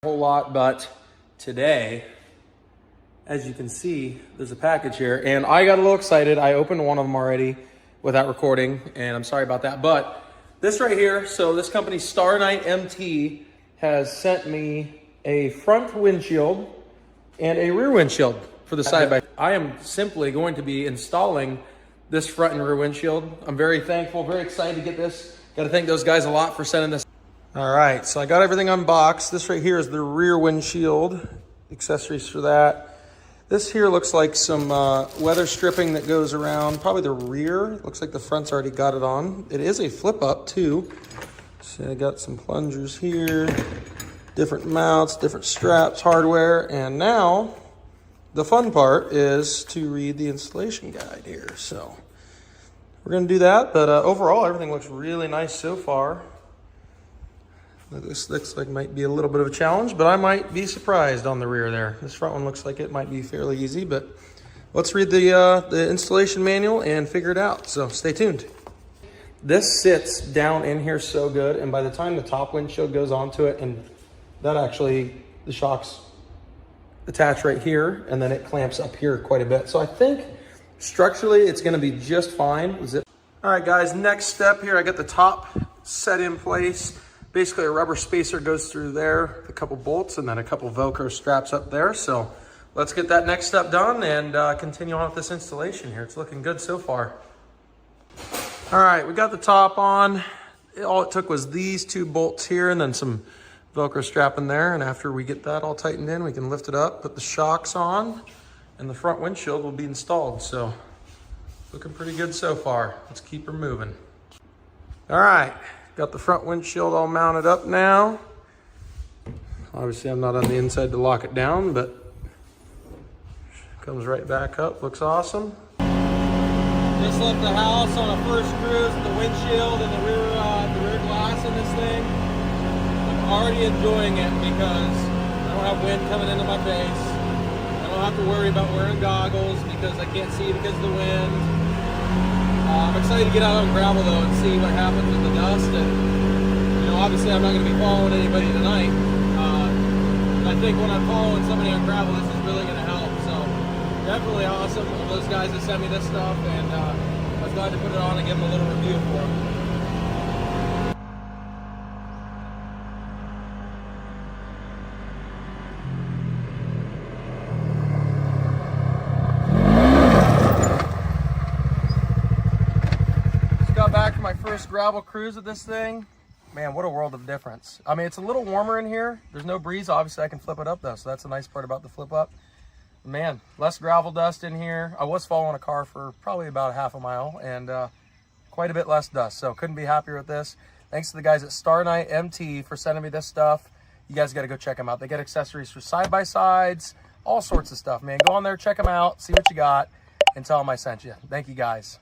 whole lot, but today, as you can see, there's a package here, and I got a little excited. I opened one of them already without recording, and I'm sorry about that, but this right here, so this company StarknightMT has sent me a front windshield and a rear windshield for the side by. I am simply going to be installing this front and rear windshield. I'm very thankful, very excited to get this. Got to thank those guys a lot for sending this. All right, so I got everything unboxed. This right here is the rear windshield, accessories for that. This here looks like some weather stripping that goes around, probably the rear. Looks like the front's already got it on. It is a flip up too. So I got some plungers here, different mounts, different straps, hardware. And now the fun part is to read the installation guide here. So we're gonna do that, but overall everything looks really nice so far. This looks like it might be a little bit of a challenge, but I might be surprised on the rear there. This front one looks like it might be fairly easy, but let's read the installation manual and figure it out. So stay tuned. This sits down in here so good, and by the time the top windshield goes onto it, and that actually, the shocks attach right here, and then it clamps up here quite a bit. So I think structurally it's gonna be just fine. All right guys, next step here, I got the top set in place. Basically a rubber spacer goes through there, a couple bolts, and then a couple Velcro straps up there. So let's get that next step done and continue on with this installation here. It's looking good so far. All right, we got the top on. All it took was these two bolts here and then some Velcro strap in there. And after we get that all tightened in, we can lift it up, put the shocks on, and the front windshield will be installed. So looking pretty good so far. Let's keep her moving. All right. Got the front windshield all mounted up now. Obviously I'm not on the inside to lock it down, but comes right back up, looks awesome. Just left the house on a first cruise with the windshield and the rear glass in this thing. I'm already enjoying it because I don't have wind coming into my face. I don't have to worry about wearing goggles because I can't see because of the wind. I'm excited to get out on gravel though and see what happens with the dust. And you know, obviously I'm not going to be following anybody tonight. I think when I'm following somebody on gravel, this is really going to help. So definitely awesome of those guys that sent me this stuff, and I was glad to put it on and give them a little review for them. Back to my first gravel cruise with this thing. Man, what a world of difference. I mean, it's a little warmer in here. There's no breeze. Obviously I can flip it up though, so that's the nice part about the flip up. Man, less gravel dust in here. I was following a car for probably about a half a mile, and quite a bit less dust, so couldn't be happier with this. Thanks to the guys at StarknightMT for sending me this stuff. You guys got to go check them out. They get accessories for side-by-sides, all sorts of stuff, man. Go on there, check them out, see what you got, and tell them I sent you. Thank you guys.